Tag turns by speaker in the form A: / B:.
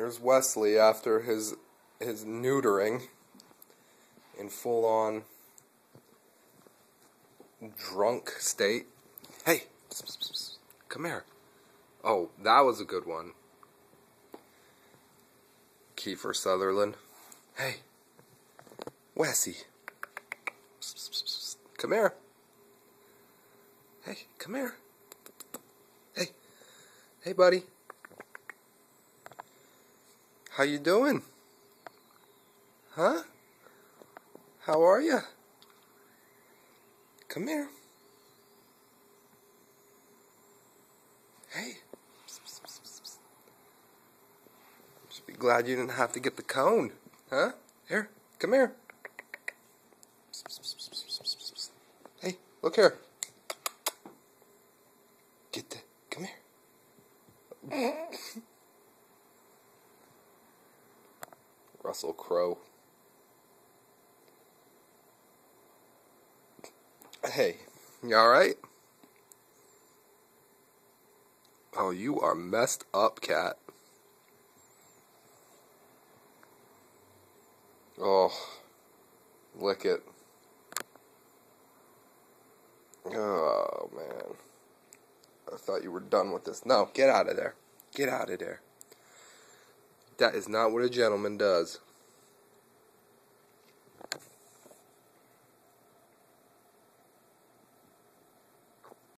A: Here's Wesley after his neutering in full-on drunk state. Hey, come here. Oh, that was a good one. Kiefer Sutherland. Hey, Wessie. Come here. Hey, come here. Hey. Hey, buddy. How you doing? Huh? How are you? Come here. Hey. Just be glad you didn't have to get the cone. Huh? Here. Come here. Hey, look here. Get the... Come here. Russell Crowe. Hey, you alright? Oh, you are messed up, cat. Oh, lick it. Oh, man. I thought you were done with this. No, get out of there. Get out of there. That is not what a gentleman does.